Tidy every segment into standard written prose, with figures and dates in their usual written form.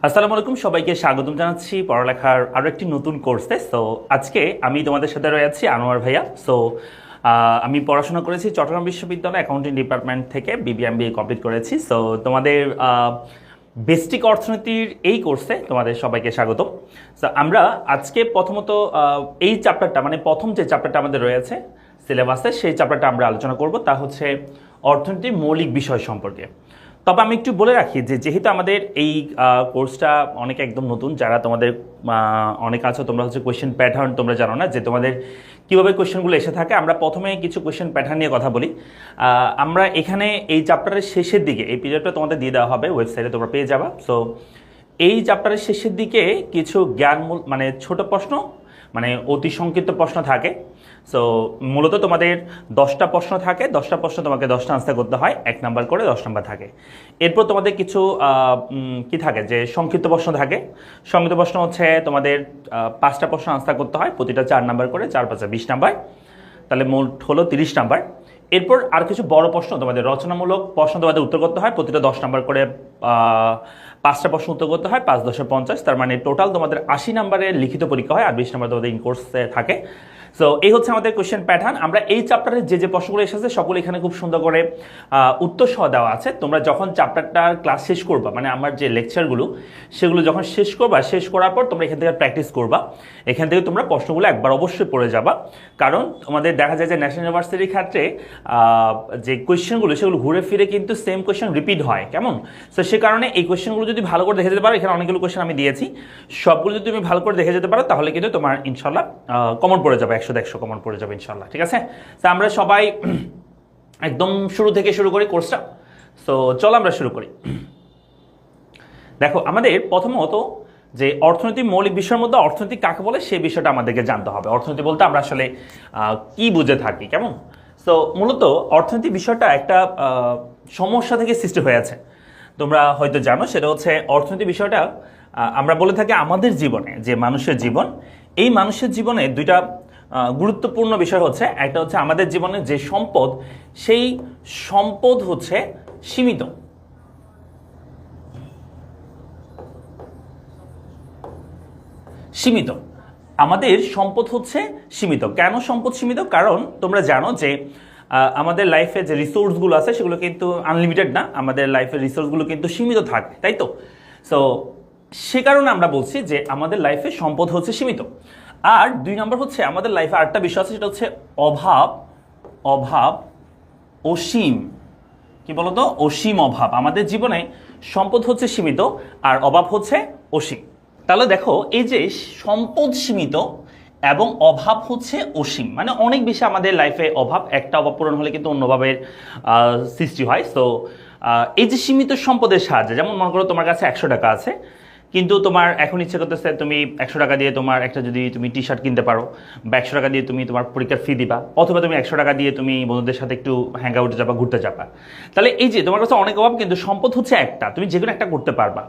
আসসালামু আলাইকুম, সবাইকে স্বাগতম জানাচ্ছি পড়ালেখার আরও একটি নতুন কোর্সে। সো আজকে আমি তোমাদের সাথে রয়েছি আনোয়ার ভাইয়া। সো আমি পড়াশোনা করেছি চট্টগ্রাম বিশ্ববিদ্যালয় অ্যাকাউন্টিং ডিপার্টমেন্ট থেকে BBA কমপ্লিট করেছি। সো তোমাদের বেসিক অর্থনীতির এই কোর্সে তোমাদের সবাইকে স্বাগতম। সো আমরা আজকে প্রথমত এই চ্যাপ্টারটা মানে প্রথম যে চ্যাপ্টারটা আমাদের রয়েছে সিলেবাসে, সেই চ্যাপ্টারটা আমরা আলোচনা করব, তা হচ্ছে অর্থনীতির মৌলিক বিষয় সম্পর্কে। তবে আমি একটু বলে রাখি যে যেহেতু আমাদের এই কোর্সটা অনেক একদম নতুন, যারা তোমাদের অনেক আছে তোমরা হচ্ছে কোয়েশ্চেন প্যাটার্ন তোমরা জানো না যে তোমাদের কীভাবে কোয়েশ্চেনগুলো এসে থাকে। আমরা প্রথমে কিছু কোয়েশ্চেন প্যাটার্ন নিয়ে কথা বলি। আমরা এখানে এই চ্যাপ্টারের শেষের দিকে এই পিরিয়ডটা তোমাদের দিয়ে দেওয়া হবে, ওয়েবসাইটে তোমরা পেয়ে যাবা। সো এই চ্যাপ্টারের শেষের দিকে কিছু জ্ঞানমূল মানে ছোট প্রশ্ন মানে অতি সংক্ষিপ্ত প্রশ্ন থাকে। সো মূলত তোমাদের 10টা প্রশ্ন থাকে, 10টা প্রশ্ন তোমাকে 10টা আনসার করতে হয়, 1 নাম্বার করে 10 নাম্বার থাকে। এরপর তোমাদের কিছু কি থাকে যে সংক্ষিপ্ত প্রশ্ন থাকে। সংক্ষিপ্ত প্রশ্ন হচ্ছে তোমাদের 5টা প্রশ্ন আনসার করতে হয়, প্রতিটা 4 নাম্বার করে, 4 5 20 নাম্বার, তাহলে মোট হলো 30 নাম্বার। এরপর আর কিছু বড় প্রশ্ন তোমাদের রচনামূলক প্রশ্ন তোমাদের উত্তর করতে হয়, প্রতিটা 10 নাম্বার করে 5টা প্রশ্ন উত্তর করতে হয়, 5 10 50, তার মানে টোটাল তোমাদের 80 নাম্বারের লিখিত পরীক্ষা হয় আর 20 নাম্বার তোমাদের ইন কোর্সে থাকে। সো এই হচ্ছে আমাদের কোয়েশ্চেন প্যাটার্ন। আমরা এই চ্যাপ্টারের যে প্রশ্নগুলো এসেছে সবগুলো এখানে খুব সুন্দর করে উত্তর সহ দেওয়া আছে। তোমরা যখন চ্যাপ্টারটার ক্লাস শেষ করবা মানে আমার যে লেকচারগুলো সেগুলো যখন শেষ করবা, শেষ করার পর তোমরা এখান থেকে প্র্যাকটিস করবা, এখান থেকে তোমরা প্রশ্নগুলো একবার অবশ্যই পড়ে যাবা। কারণ তোমাদের দেখা যায় যে ন্যাশনাল ইউনিভার্সিটির ক্ষেত্রে যে কোয়েশ্চেনগুলো সেগুলো ঘুরে ফিরে কিন্তু সেম কোয়েশ্চেন রিপিট হয়, কেমন? সো সে কারণে এই কোয়েশ্চেনগুলো যদি ভালো করে দেখে যেতে পারো, এখানে অনেকগুলো কোয়েশ্চেন আমি দিয়েছি, সবগুলো যদি তুমি ভালো করে দেখে যেতে পারো তাহলে কিন্তু তোমার ইনশাল্লাহ কমন পড়ে যাবে, 100 কমন পড়ে যাবে ইনশাল্লাহ। ঠিক আছে? তো আমরা সবাই একদম শুরু থেকে শুরু করি কোর্সটা। সো চলো আমরা শুরু করি। দেখো, আমাদের প্রথমত যে অর্থনীতির মৌলিক বিষয়ের মধ্যে অর্থনীতি কাকে বলে সেই বিষয়টা আমাদেরকে জানতে হবে। অর্থনীতি বলতে আমরা আসলে কি বুঝে থাকি, কেমন? সো মূলত অর্থনীতি বিষয়টা একটা সমস্যা থেকে সৃষ্টি হয়ে আছে, তোমরা হয়তো জানো। সেটা হচ্ছে অর্থনীতি বিষয়টা আমরা বলে থাকি আমাদের জীবনে যে মানুষের জীবন, এই মানুষের জীবনে দুইটা গুরুত্বপূর্ণ বিষয় হচ্ছে, একটা হচ্ছে আমাদের জীবনে যে সম্পদ, সেই সম্পদ হচ্ছে সীমিত। সীমিত আমাদের সম্পদ হচ্ছে সীমিত। কেন সম্পদ সীমিত? কারণ তোমরা জানো যে আমাদের লাইফে যে রিসোর্সগুলো আছে সেগুলো কিন্তু আনলিমিটেড না, আমাদের লাইফের রিসোর্সগুলো কিন্তু সীমিত থাকে, তাই তো? সো সে কারণে আমরা বলছি যে আমাদের লাইফে সম্পদ হচ্ছে সীমিত। আর 2 নম্বর হচ্ছে আমাদের লাইফে আরেকটা বিষয় আছে, সেটা হচ্ছে অভাব। অভাব অসীম, কি বলতো? অসীম অভাব। আমাদের জীবনে সম্পদ হচ্ছে সীমিত আর অভাব হচ্ছে অসীম। তাহলে দেখো, এই যে সম্পদ সীমিত এবং অভাব হচ্ছে অসীম, মানে অনেক বেশি আমাদের লাইফে অভাব, একটা অভাব পূরণ হলে কিন্তু অন্য অভাবের সৃষ্টি হয়। সো এই যে সীমিত সম্পদের সাহায্যে, যেমন মনে করো তোমার কাছে 100 টাকা আছে, কিন্তু তোমার এখন ইচ্ছে করতেছে তুমি 100 টাকা দিয়ে তোমার একটা যদি তুমি টি শার্ট কিনতে পারো, বা 100 টাকা দিয়ে তুমি তোমার পরীক্ষার ফি দিবা, অথবা তুমি 100 টাকা দিয়ে তুমি বন্ধুদের সাথে একটু হ্যাং আউটে যাবা, ঘুরতে যাবা। তাহলে এই যে তোমার কাছে অনেক অভাব কিন্তু সম্পদ হচ্ছে একটা, তুমি যে কোনো একটা করতে পারবা।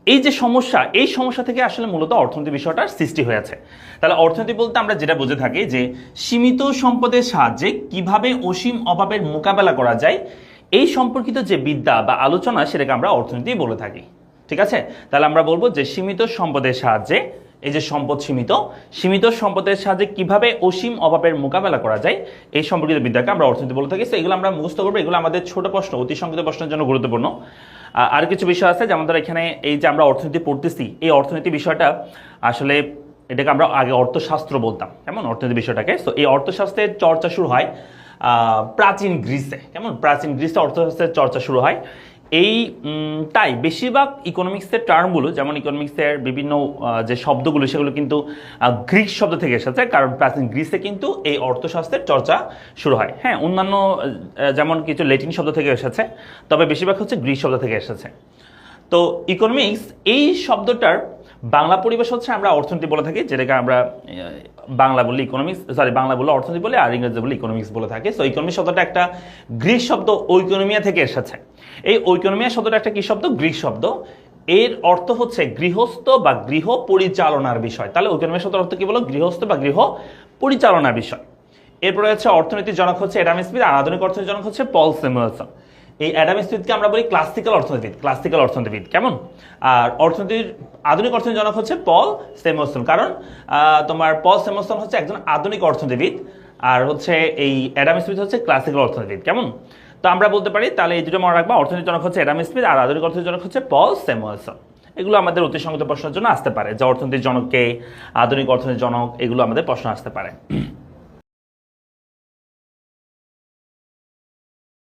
এই যে সমস্যা, এই সমস্যা থেকে আসলে মূলত অর্থনীতি বিষয়টার সৃষ্টি হয়েছে। তাহলে অর্থনীতি বলতে আমরা যেটা বুঝে থাকি যে সীমিত সম্পদের সাহায্যে কিভাবে অসীম অভাবের মোকাবেলা করা যায়, এই সম্পর্কিত যে বিদ্যা বা আলোচনা সেটাকে আমরা অর্থনীতি বলে থাকি। ঠিক আছে? তাহলে আমরা বলবো যে সীমিত সম্পদের সাহায্যে, এই যে সম্পদ সীমিত, সীমিত সম্পদের সাহায্যে কিভাবে অসীম অভাবের মোকাবেলা করা যায়, এই সম্পর্কিত বিদ্যাকে আমরা অর্থনীতি বলে থাকি। তো এগুলো আমরা মুখস্থ করবো, এগুলো আমাদের ছোট প্রশ্ন, অতি সংক্ষিপ্ত প্রশ্নের জন্য গুরুত্বপূর্ণ। আর কিছু বিষয় আছে, যেমন ধর এখানে এই যে আমরা অর্থনীতি পড়তেছি, এই অর্থনীতি বিষয়টা আসলে এটাকে আমরা আগে অর্থশাস্ত্র বলতাম, কেমন? অর্থনীতি বিষয়টাকে। তো এই অর্থশাস্ত্রের চর্চা শুরু হয় প্রাচীন গ্রিসে, কেমন? প্রাচীন গ্রিসে অর্থশাস্ত্রের চর্চা শুরু হয়। এই তাই বেশিরভাগ ইকোনমিক্সের টার্মগুলো, যেমন ইকোনমিক্সের বিভিন্ন যে শব্দগুলো সেগুলো কিন্তু গ্রিক শব্দ থেকে এসেছে, কারণ প্রাচীন গ্রিসে কিন্তু এই অর্থশাস্ত্রের চর্চা শুরু হয়। হ্যাঁ, অন্যান্য যেমন কিছু ল্যাটিন শব্দ থেকে এসেছে, তবে বেশিরভাগ হচ্ছে গ্রিক শব্দ থেকে এসেছে। তো ইকোনমিক্স এই শব্দটার বাংলা পরিবেশ হচ্ছে আমরা অর্থনীতি বলে থাকি, যেটাকে আমরা বাংলা বলি ইকোনমিক্স, বাংলা বলে অর্থনীতি বলে, আর ইংরেজি বলে ইকোনমিক্স বলে থাকি। সো ইকোনমিক্স শব্দটা একটা গ্রিক শব্দ, ঐকোনমিয়া থেকে এসেছে। এই ঐকোনমিয়া শব্দটা একটা কি শব্দ? গ্রিক শব্দ। এর অর্থ হচ্ছে গৃহস্থ বা গৃহ পরিচালনার বিষয়। তাহলে ঐকোনমিয়া শব্দের অর্থ কি বলো? গৃহস্থ বা গৃহ পরিচালনার বিষয়। এরপরে হচ্ছে অর্থনীতির জনক হচ্ছে অ্যাডাম স্মিথ, আর আধুনিক অর্থনীতির জনক হচ্ছে পল স্যামুয়েলসন। এই অ্যাডাম স্মিথকে আমরা বলি ক্লাসিক্যাল অর্থনীতিবিদ কেমন। আর অর্থনীতির আধুনিক অর্থনীতির জনক হচ্ছে পল স্যামুয়েলসন, কারণ তোমার পল স্যামুয়েলসন হচ্ছে একজন আধুনিক অর্থনীতিবিদ, আর হচ্ছে এই অ্যাডাম স্মিথ হচ্ছে ক্লাসিক্যাল অর্থনীতিবিদ কেমন। তো আমরা বলতে পারি তাহলে এই দুটো মনে রাখবা, অর্থনীতির জনক হচ্ছে অ্যাডাম স্মিথ আর আধুনিক অর্থনীতির জনক হচ্ছে পল স্যামুয়েলসন। এগুলো আমাদের অতি সংগত প্রশ্নের জন্য আসতে পারে, যে অর্থনীতির জনক কে, আধুনিক অর্থনীতির জনক, এগুলো আমাদের প্রশ্ন আসতে পারে।